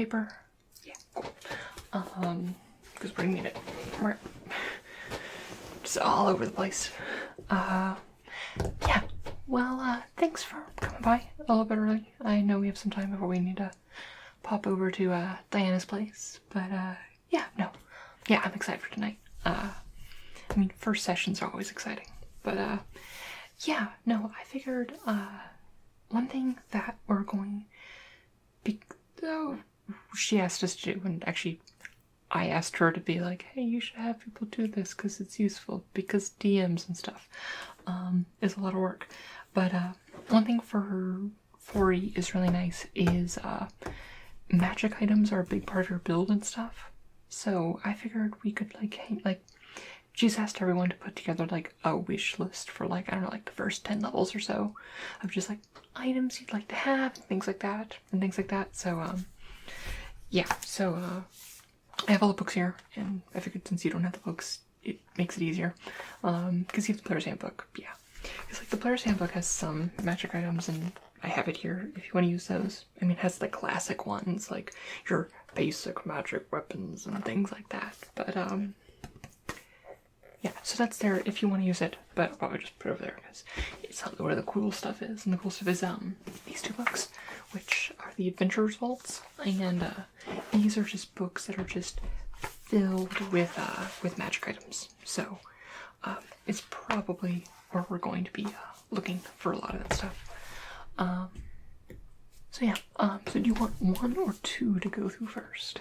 paper? Yeah, cool. Because we're gonna need it. We're just all over the place. Yeah. Well, thanks for coming by a little bit early. I know we have some time before we need to pop over to Diana's place, but yeah, no. Yeah, I'm excited for tonight. I mean, first sessions are always exciting, but yeah, no, I figured one thing that we're going she asked us to do, and actually I asked her to be like, hey, you should have people do this because it's useful, because DMs and stuff is a lot of work. But one thing for 4E is really nice is magic items are a big part of your build and stuff. So I figured we could she's asked everyone to put together like a wish list for like, I don't know, like the first 10 levels or so of just like items you'd like to have and things like that. So yeah, so I have all the books here, and I figured since you don't have the books, it makes it easier. Because you have the player's handbook, yeah. Because like the player's handbook has some magic items, and I have it here if you want to use those. I mean, it has the classic ones, like your basic magic weapons and things like that. But yeah, so that's there if you want to use it, but I'll probably just put it over there because it's not where the cool stuff is. And the cool stuff is these two books, which are the Adventurer's Vaults, and these are just books that are just filled with magic items. So it's probably where we're going to be looking for a lot of that stuff. So yeah, so do you want one or two to go through first?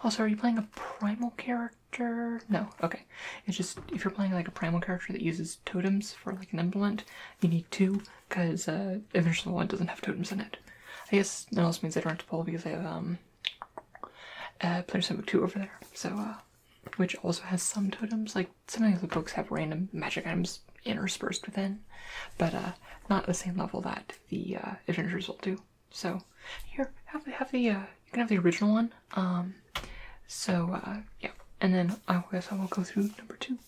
Also, are you playing a primal character? No, okay. It's just, if you're playing like a primal character that uses totems for like an implement, you need two, because Adventurer's Vault doesn't have totems in it. I guess that also means I don't have to pull because I have Player's Handbook 2 over there, so which also has some totems. Like sometimes the books have random magic items interspersed within, but not at the same level that the Adventurers will do. So here, you can have the original one. So yeah, and then I guess I will go through number 2.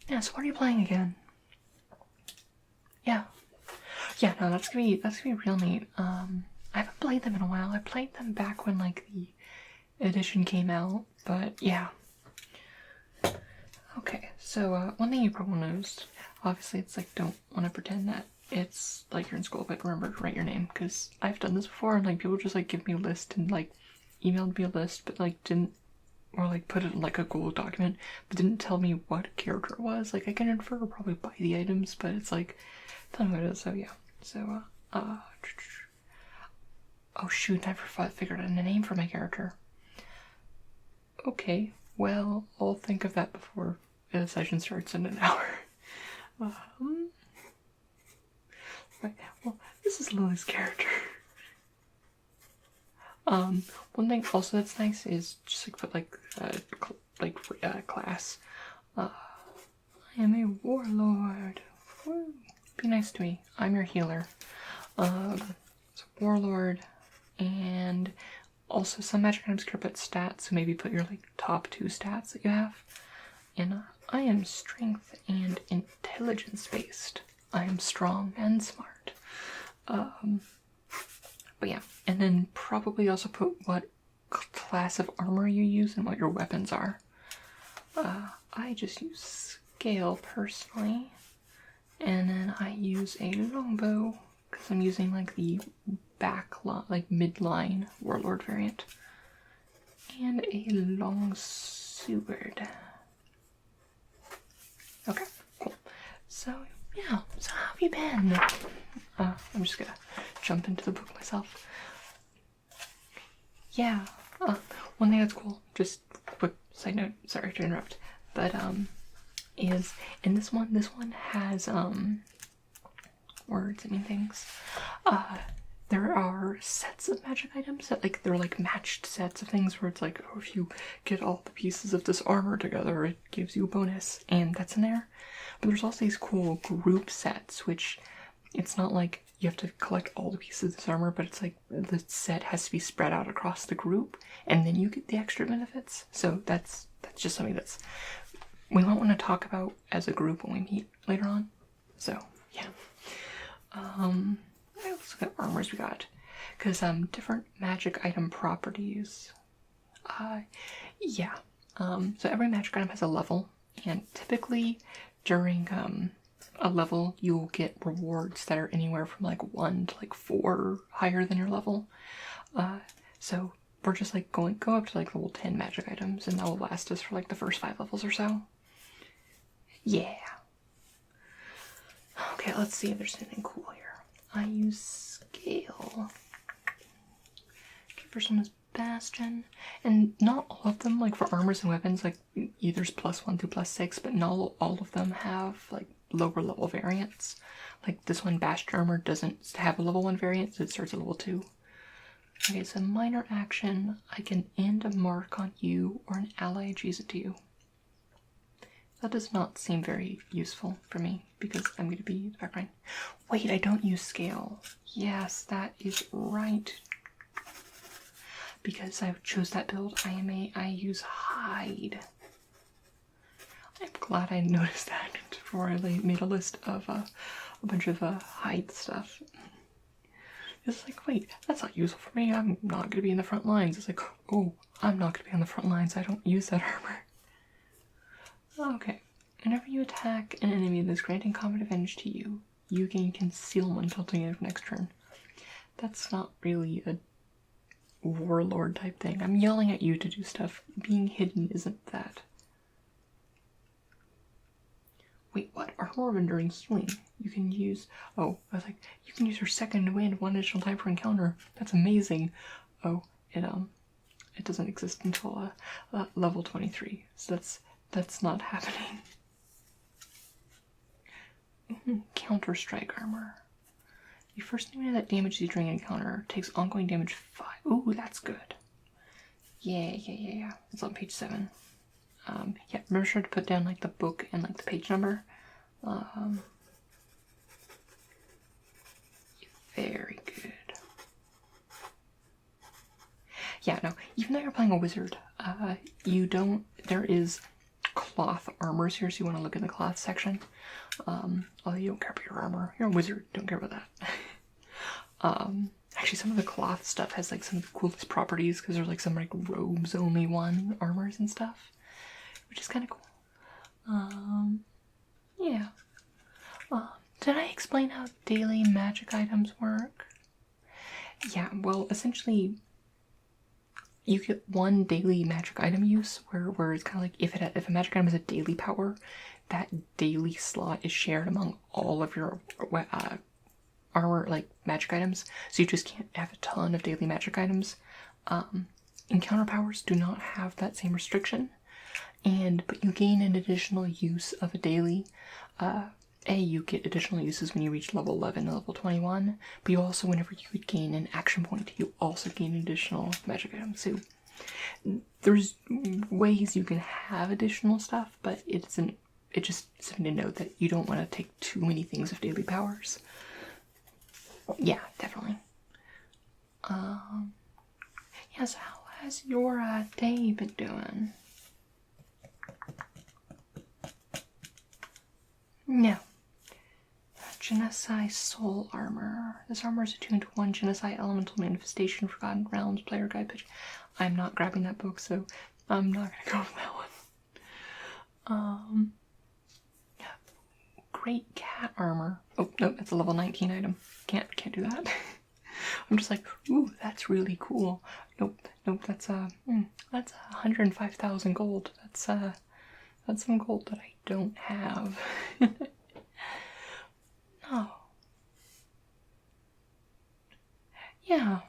Yeah. So what are you playing again? Yeah. Yeah. No, that's gonna be real neat. I haven't played them in a while. I played them back when like the edition came out, but yeah. Okay, so one thing you probably noticed, obviously it's like, don't want to pretend that it's like you're in school, but remember to write your name, because I've done this before, and like people just like give me a list and like emailed me a list, but like didn't, or like put it in like a Google document, but didn't tell me what character it was. Like I can infer probably by the items, but it's like, tell me what it is. So yeah, so oh shoot, I figured out a name for my character. Okay, well, I'll think of that before the session starts in an hour. Right, well, this is Lily's character. One thing also that's nice is just like put like class. I am a warlord. Woo. Be nice to me. I'm your healer. So warlord, and also some magic items care about stats, so maybe put your like top 2 stats that you have. And I am strength and intelligence based. I am strong and smart. But yeah, and then probably also put what class of armor you use and what your weapons are. I just use scale personally, and then I use a longbow because I'm using like the midline warlord variant, and a long sword. Okay, cool. So yeah, so how have you been? I'm just gonna jump into the book myself. Yeah, one thing that's cool, just quick side note, sorry to interrupt, but is in this one has words and things. There are sets of magic items that like, they're like matched sets of things where it's like, oh, if you get all the pieces of this armor together, it gives you a bonus, and that's in there. But there's also these cool group sets, which it's not like you have to collect all the pieces of this armor, but it's like the set has to be spread out across the group, and then you get the extra benefits. So that's just something that's we might want to talk about as a group when we meet later on. So yeah. Let's look at armors we got. because different magic item properties. Yeah. So every magic item has a level, and typically during a level you'll get rewards that are anywhere from like 1 to like 4 higher than your level. So we're just like go up to like level 10 magic items, and that will last us for like the first 5 levels or so. Yeah. Okay, let's see if there's anything cool here. I use scale. Okay, first one is Bastion, and not all of them, like for armors and weapons, like there's +1 through +6, but not all of them have like lower level variants. Like this one, Bastion armor, doesn't have a level 1 variant, so it starts at level 2. Okay, so minor action, I can end a mark on you or an ally adjacent to you. That does not seem very useful for me because I'm going to be the background. Wait, I don't use scale. Yes, that is right. Because I chose that build, I use hide. I'm glad I noticed that before I made a list of a bunch of hide stuff. It's like, wait, that's not useful for me. I'm not going to be in the front lines. It's like, oh, I'm not going to be on the front lines. I don't use that armor. Okay, whenever you attack an enemy that's granting combat advantage to you, you gain concealment until the end of next turn. That's not really a warlord type thing. I'm yelling at you to do stuff. Being hidden isn't that. Wait, what? Armor of Enduring Healing. You can use... Oh, I was like, you can use your second wind 1 additional time per encounter. That's amazing. Oh, it doesn't exist until level 23. So that's not happening. Counter Strike armor. The first enemy that damages you during an encounter takes ongoing damage 5. Ooh, that's good. Yeah. It's on page 7. Yeah, remember sure to put down like the book and like the page number. Very good. Yeah, no, even though you're playing a wizard, there is cloth armors here, so you want to look in the cloth section. Although you don't care about your armor. You're a wizard, don't care about that. Actually, some of the cloth stuff has like some of the coolest properties, because there's like some like robes only one armors and stuff, which is kind of cool. Yeah. Did I explain how daily magic items work? Yeah, well, essentially, you get 1 daily magic item use, where it's kind of like if a magic item has a daily power, that daily slot is shared among all of your armor, like magic items. So you just can't have a ton of daily magic items. Encounter powers do not have that same restriction, but you gain an additional use of a daily. You get additional uses when you reach level 11 and level 21, but you also, whenever you would gain an action point, you also gain additional magic items. So there's ways you can have additional stuff, but it's just something to note that you don't want to take too many things of daily powers. Yeah, definitely. Yeah, so how has your day been doing? No. Genocide Soul Armor. This armor is attuned to 1 Genocide Elemental Manifestation, Forgotten Realms, Player Guide page. I'm not grabbing that book, so I'm not gonna go with that one. Great Cat Armor. Oh, no, it's a level 19 item. Can't do that. I'm just like, ooh, that's really cool. Nope, that's 105,000 gold. That's some gold that I don't have. Oh. Yeah.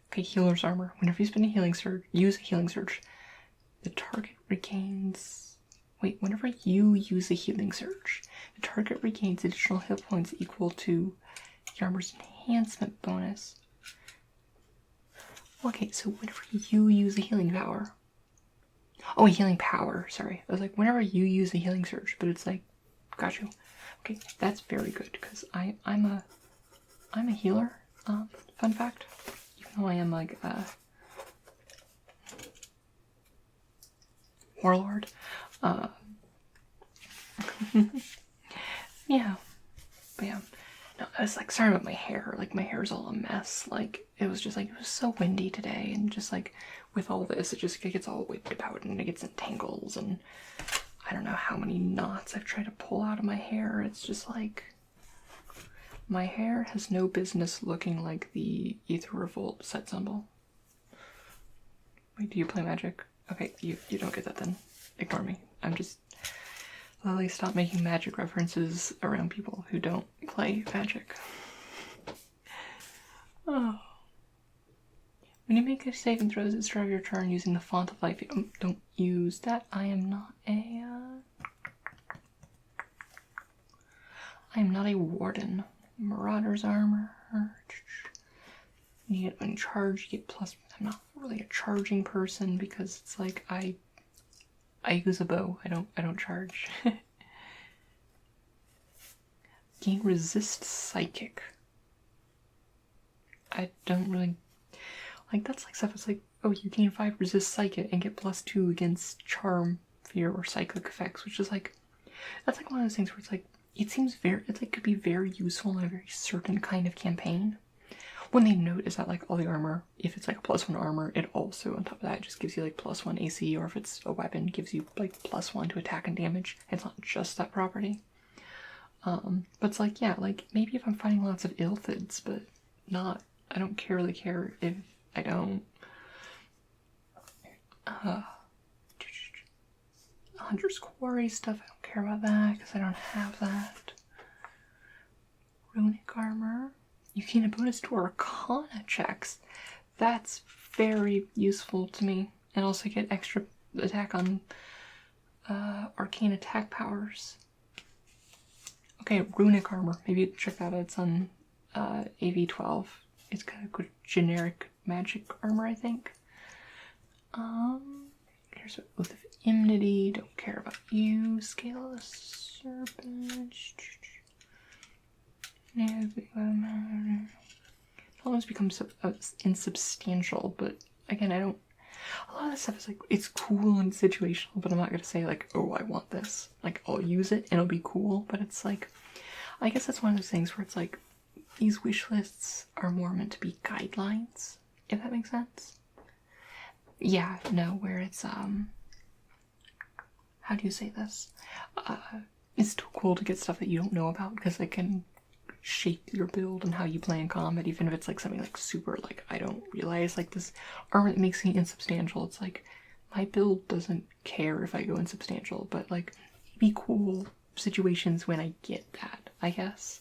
Okay, Healer's Armor. Whenever you spend a healing surge, use a healing surge, the target regains... Wait, whenever you use a healing surge, the target regains additional hit points equal to the armor's enhancement bonus. Okay, so whenever you use a healing power... Oh, a healing power, sorry. I was like, whenever you use a healing surge, but it's like, got you. Okay, that's very good, because I'm a healer, fun fact, even though I am like a warlord. Yeah, but yeah, No, I was like, sorry about my hair. Like, my hair's all a mess. Like, it was just like, it was so windy today. And just like, with all this, it just gets all whipped about and it gets in tangles. And I don't know how many knots I've tried to pull out of my hair. It's just like, my hair has no business looking like the Ether Revolt set symbol. Wait, do you play Magic? Okay, you don't get that then. Ignore me. I'm just... Lily, stop making Magic references around people who don't play Magic. Oh. When you make a saving throws at the start of your turn using the Font of Life, don't use that. I am not a warden. Marauder's armor. You get when charged, you get plus. I'm not really a charging person because it's like I use a bow. I don't charge. Gain resist psychic. I don't really like that's like stuff. It's like, oh, you gain 5 resist psychic and get +2 against charm, fear, or psychic effects, which is like that's like one of those things where it's like it seems very it's like could be very useful in a very certain kind of campaign. One thing to note is that like all the armor, if it's like a +1 armor, it also on top of that just gives you like +1 AC, or if it's a weapon, gives you like +1 to attack and damage. It's not just that property. But it's like, yeah, like maybe if I'm fighting lots of Illthids, but not, I don't really care if I don't. Hunter's Quarry stuff, I don't care about that because I don't have that. Runic armor. You gain a bonus to Arcana checks. That's very useful to me. And also get extra attack on arcane attack powers. Okay, Runic armor. Maybe check that out. It's on AV12. It's kind of good generic magic armor, I think. Here's Oath of Enmity. Don't care about you. Scale of Serpent. It almost becomes insubstantial, but again, I don't. A lot of this stuff is like, it's cool and situational, but I'm not gonna say like, oh, I want this. Like, I'll use it and it'll be cool, but it's like, I guess that's one of those things where it's like, these wish lists are more meant to be guidelines, if that makes sense. Yeah, no, where it's, how do you say this? It's too cool to get stuff that you don't know about because it can shape your build and how you play in combat, even if it's like something like super, like, I don't realize, like this armor that makes me insubstantial. It's like, my build doesn't care if I go insubstantial, but like, it'd be cool situations when I get that, I guess.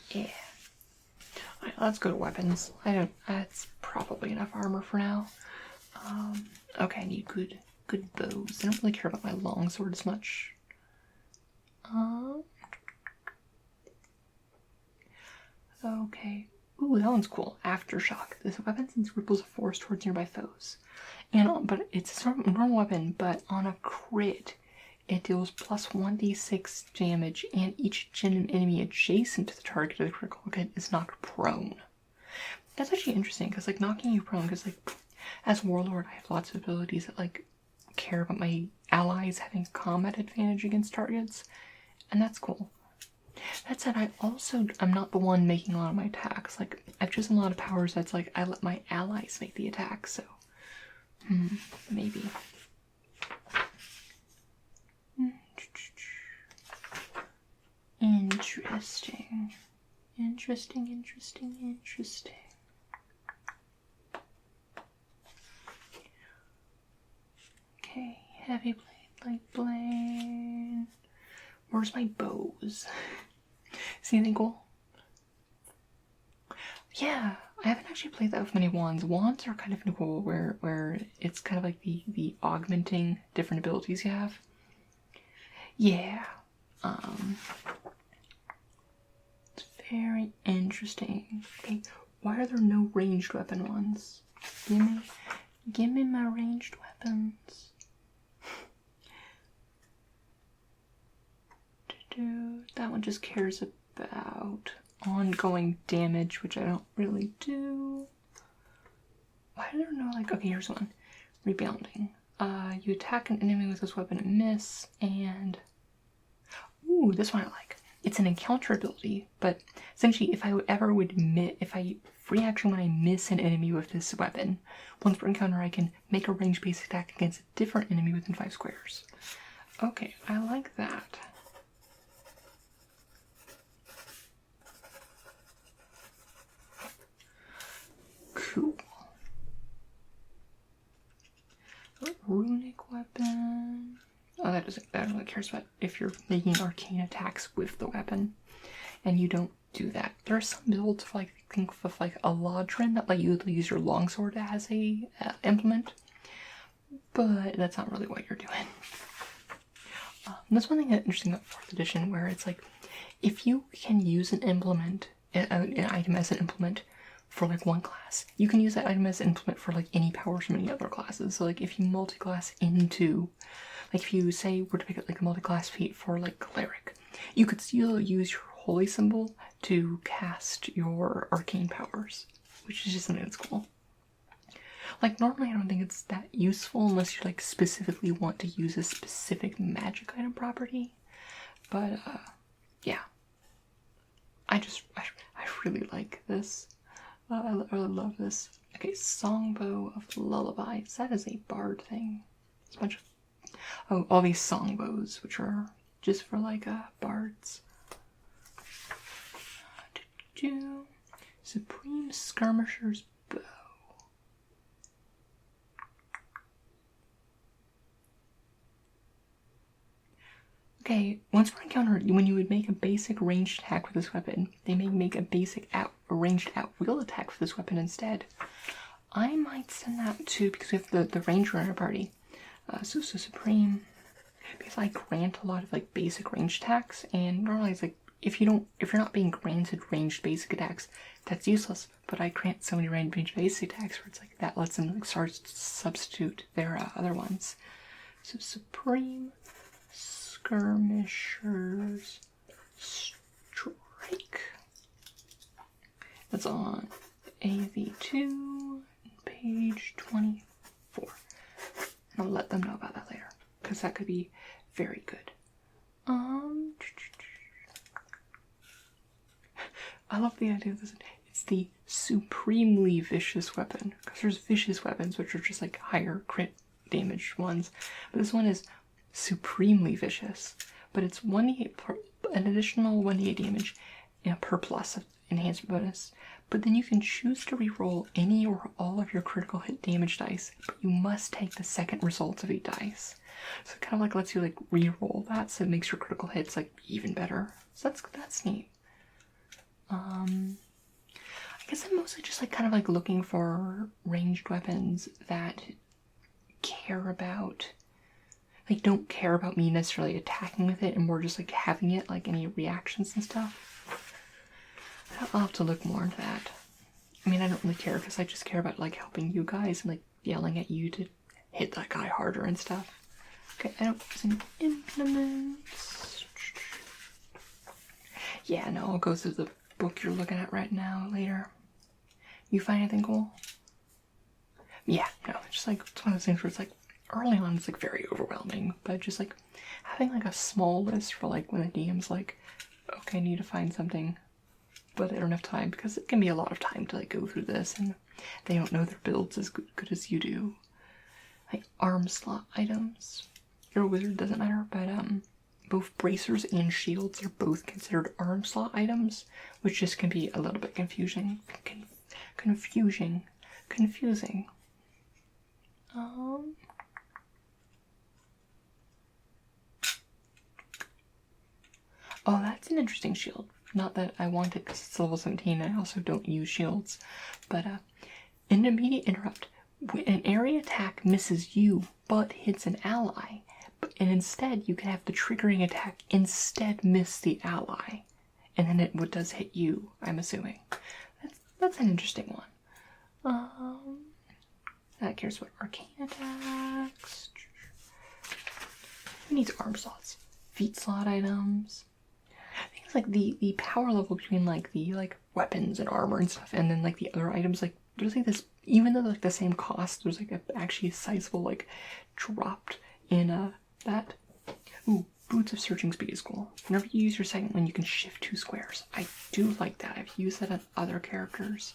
Yeah. Alright, let's go to weapons. That's probably enough armor for now. Okay, I need good bows. I don't really care about my longsword as much. Okay. Ooh, that one's cool. Aftershock. This weapon sends ripples of force towards nearby foes. And but it's a normal weapon, but on a crit, it deals +1d6 damage, and each enemy adjacent to the target of the critical hit is knocked prone. That's actually interesting, because like knocking you prone, because like as Warlord, I have lots of abilities that like care about my allies having combat advantage against targets, and that's cool. That said, I'm not the one making a lot of my attacks. Like, I've chosen a lot of powers that's like, I let my allies make the attacks, so, maybe. Interesting. Okay, heavy blade, light blade. Where's my bows? See anything cool? Yeah, I haven't actually played that with many wands. Wands are kind of cool where it's kind of like the augmenting different abilities you have. Yeah. It's very interesting. Okay, why are there no ranged weapon ones? Give me my ranged weapons. That one just cares about ongoing damage, which I don't really do. Why are there no, like, okay, here's one. Rebounding. You attack an enemy with this weapon and miss, and... Ooh, Ooh, this one I like. It's an encounter ability, but essentially if if I free action when I miss an enemy with this weapon, once per encounter I can make a ranged basic attack against a different enemy within 5 squares. Okay, I like that. Cool. Runic weapon. Oh, that only cares about if you're making arcane attacks with the weapon, and you don't do that. There are some builds, like think of like a Lodrin that let you use your longsword as a implement, but that's not really what you're doing. That's one thing that's interesting about 4th edition, where it's like if you can use an implement, an item as an implement for like one class, you can use that item as an implement for like any powers from any other classes. So like if you multi-class into, like if you say were to pick up like a multi-class feat for like cleric, you could still use your holy symbol to cast your arcane powers, which is just something that's cool. Like normally I don't think it's that useful unless you like specifically want to use a specific magic item property, but yeah, I really like this. I really love this. Okay, Songbow of Lullabies. That is a bard thing. It's a bunch of all these songbows, which are just for like bards. Supreme Skirmisher's Bow. Okay, once per encounter, when you would make a basic ranged attack with this weapon, they may make a basic ranged at-will attack with this weapon instead. I might send that to, because we have the ranger in our party. So Supreme, because I grant a lot of like basic ranged attacks, and normally it's like if you're not being granted ranged basic attacks, that's useless. But I grant so many ranged basic attacks where it's like that lets them like start to substitute their other ones. So Supreme Skirmisher's Strike. That's on AV2, page 24. And I'll let them know about that later, because that could be very good. I love the idea of this. It's the supremely vicious weapon, because there's vicious weapons which are just like higher crit damage ones, but this one is supremely vicious. But it's 1d8 an additional 1d8 damage per plus of enhancement bonus. But then you can choose to reroll any or all of your critical hit damage dice, but you must take the second results of each dice. So it kind of like lets you like reroll that, so it makes your critical hits like even better. So that's neat. I guess I'm mostly just like kind of like looking for ranged weapons that care about, like don't care about me necessarily attacking with it and more just like having it, like any reactions and stuff. I'll have to look more into that. I mean, I don't really care because I just care about like helping you guys and like yelling at you to hit that guy harder and stuff. Okay, I don't use any implements. Yeah, no, I'll go through the book you're looking at right now later. You find anything cool? Yeah, no, it's just like it's one of those things where it's like early on it's like very overwhelming, but just like having like a small list for like when the DM's like, okay, I need to find something, but I don't have time, because it can be a lot of time to like go through this and they don't know their builds as good as you do. Like arm slot items. You're a wizard, doesn't matter, but both bracers and shields are both considered arm slot items, which just can be a little bit confusing. Oh, that's an interesting shield. Not that I want it because it's level 17 and I also don't use shields. But an immediate interrupt. When an area attack misses you but hits an ally, and instead you can have the triggering attack instead miss the ally, and then it does hit you, I'm assuming. That's an interesting one. That cares about arcane attacks. Who needs arm slots? Feet slot items. I think it's like the power level between like the like weapons and armor and stuff, and then like the other items, like there's like this, even though they're like the same cost, there's like actually a sizable like dropped in that. Ooh, Boots of Searching Speed is cool. Whenever you use your second one, you can shift 2 squares. I do like that. I've used that on other characters.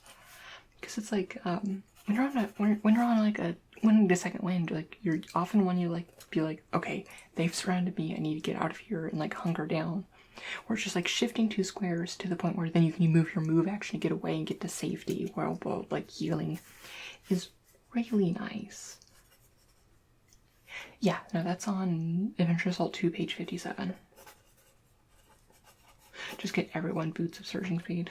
Because it's like, when you're on like a winning the second wind, like you're often when you like be like, okay, they've surrounded me, I need to get out of here and like hunker down. Or it's just like shifting 2 squares to the point where then you can move your move action to get away and get to safety while like healing is really nice. Yeah, no, that's on Adventure Assault 2, page 57. Just get everyone Boots of Searching Speed.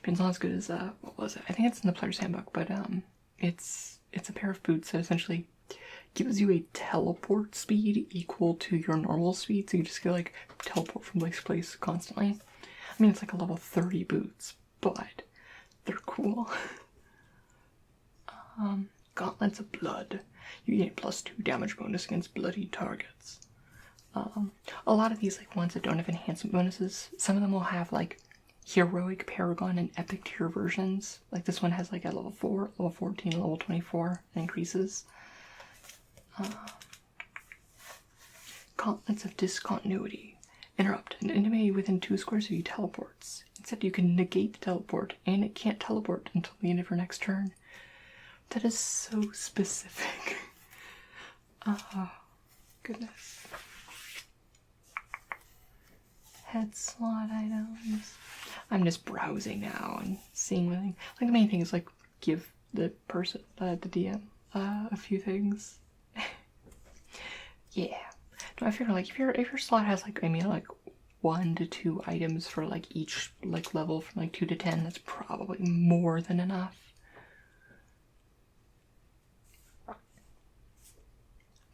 It's not as good as, what was it? I think it's in the Player's Handbook, but it's a pair of boots that essentially gives you a teleport speed equal to your normal speed, so you just get like teleport from place to place constantly. I mean, it's like a level 30 boots, but they're cool. Gauntlets of Blood. You gain +2 damage bonus against bloody targets. A lot of these like ones that don't have enhancement bonuses, some of them will have like Heroic, Paragon, and Epic tier versions. Like this one has like at level 4, level 14, level 24, and increases. Gauntlets of Discontinuity. Interrupt an enemy within 2 squares of you teleports. Instead, you can negate the teleport, and it can't teleport until the end of your next turn. That is so specific. Oh, goodness. Head slot items. I'm just browsing now and seeing what like the main thing is like give the person, the DM, a few things. Yeah. No, I figure like if your slot has like, I mean, like 1 to 2 items for like each like level from like 2 to 10, that's probably more than enough.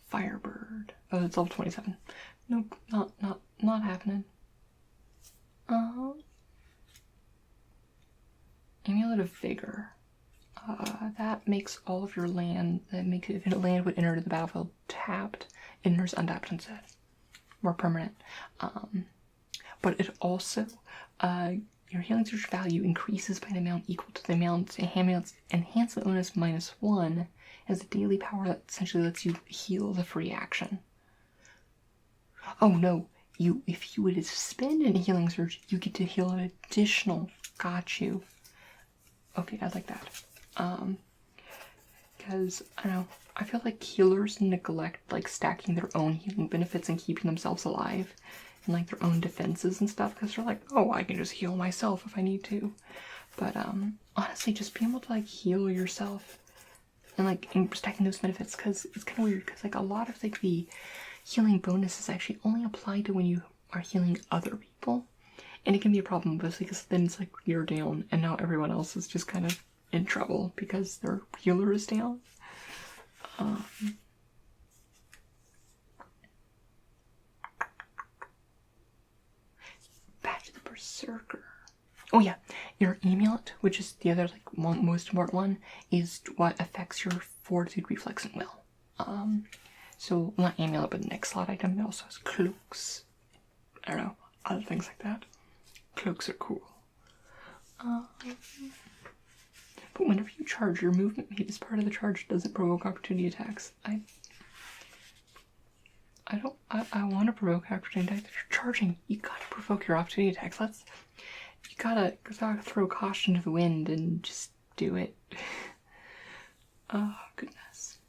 Firebird. Oh, it's level 27. Nope, not happening. Amulet of Vigor. That makes all of your land, that makes it, if a land would enter the battlefield tapped, it enters untapped instead. More permanent. But it also, your healing search value increases by an amount equal to the amount enhancement bonus -1 as a daily power that essentially lets you heal the free action. Oh no, if you would spend a healing surge, you get to heal an additional. Got you. Okay, I like that. Because I don't know, I feel like healers neglect like stacking their own healing benefits and keeping themselves alive and like their own defenses and stuff, because they're like, oh, I can just heal myself if I need to. But honestly, just being able to like heal yourself and like stacking those benefits, because it's kind of weird, because like a lot of like the healing bonuses actually only apply to when you are healing other people, and it can be a problem mostly because then it's like you're down and now everyone else is just kind of in trouble because their healer is down. Badge of the Berserker. Oh yeah, your amulet, which is the other like most important one, is what affects your fortitude, reflex, and will. So not amulet, but the next slot item. It also has cloaks. I don't know, other things like that. Cloaks are cool. But whenever you charge, your movement made as part of the charge doesn't provoke opportunity attacks. I want to provoke opportunity attacks. If you're charging, you gotta provoke your opportunity attacks. You gotta throw caution to the wind and just do it. Oh, goodness.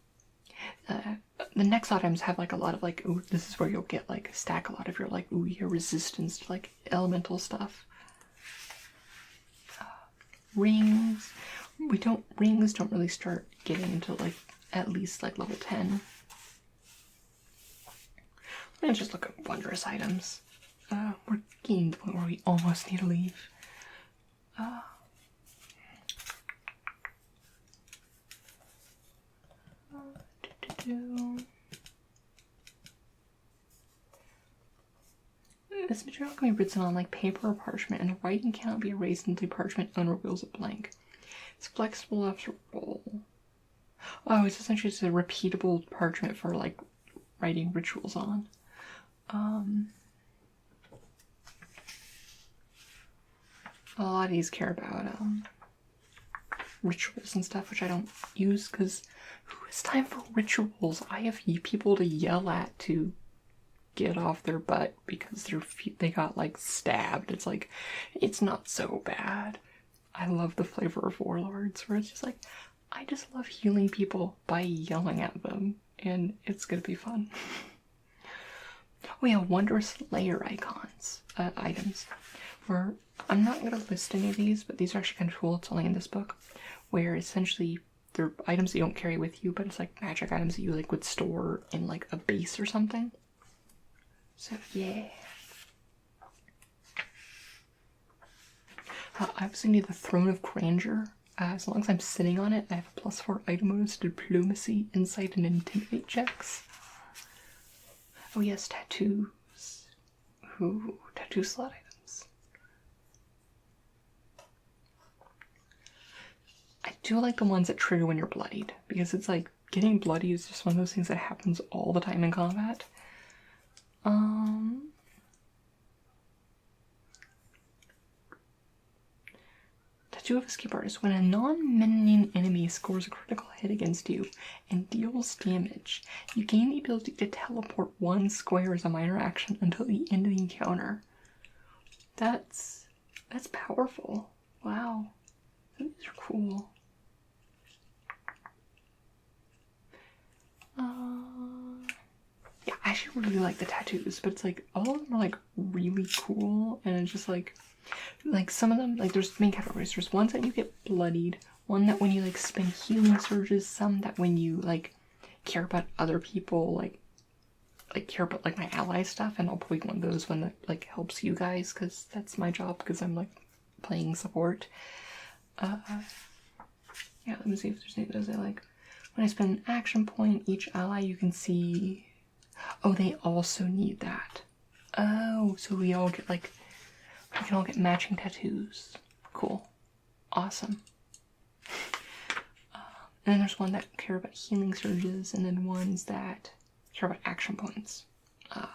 The next items have like a lot of like, ooh, this is where you'll get like stack a lot of your like, ooh, your resistance to like elemental stuff. Rings. Rings don't really start getting until like at least like level 10. Let's just look at Wondrous items. We're getting to the point where we almost need to leave. This material can be written on like paper or parchment, and the writing cannot be erased until the parchment owner reveals it blank. It's flexible enough to roll. Oh, it's essentially just a repeatable parchment for like writing rituals on. A lot of these care about rituals and stuff, which I don't use because who has time for rituals? I have people to yell at to get off their butt because they got like stabbed. It's like, it's not so bad. I love the flavor of Warlords where it's just like, I just love healing people by yelling at them, and it's gonna be fun. Oh yeah, Wondrous layer items. Where I'm not gonna list any of these, but these are actually kind of cool. It's only in this book, where essentially they're items that you don't carry with you, but it's like magic items that you like would store in like a base or something. So yeah. I obviously need the Throne of Grandeur. As long as I'm sitting on it, I have a +4 item bonus to diplomacy, insight, and intimidate checks. Oh yes, tattoos. Ooh, tattoo slot items. I do like the ones that trigger when you're bloodied, because it's like, getting bloody is just one of those things that happens all the time in combat. Tattoo of Escape Artist. When a non-minion enemy scores a critical hit against you and deals damage, you gain the ability to teleport 1 square as a minor action until the end of the encounter. That's powerful. Wow. These are cool. Yeah, I actually really like the tattoos, but it's like, all of them are like really cool, and it's just like some of them, like there's main categories. There's ones that you get bloodied, one that when you like spend healing surges, some that when you like care about other people, like care about like my ally stuff, and I'll pick one of those one that like helps you guys, because that's my job, because I'm like playing support. Yeah, let me see if there's any of those I like. When I spend an action point, each ally you can see. Oh, they also need that. Oh, so we all get like, we can all get matching tattoos. Cool. Awesome. And then there's one that care about healing surges, and then ones that care about action points. I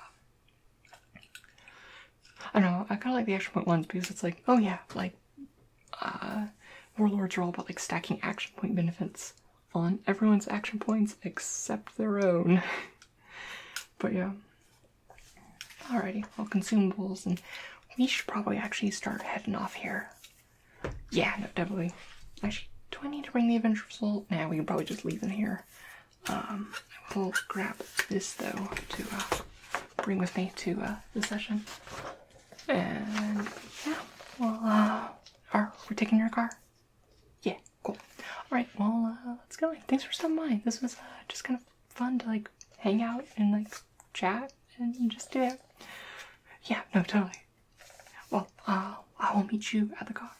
don't know, I kind of like the action point ones because it's like, oh yeah, like, Warlords are all about like stacking action point benefits on everyone's action points except their own. But yeah. Alrighty, well, consumables, and we should probably actually start heading off here. Yeah, no, definitely. Actually, do I need to bring the adventure result? Nah, we can probably just leave them here. I will grab this though to bring with me to the session. And yeah, well, are we taking your car? Yeah, cool. Alright, well, let's go. Thanks for stopping by. This was just kind of fun to like hang out and like chat and just do it. Yeah, no, totally. Well, I will meet you at the car.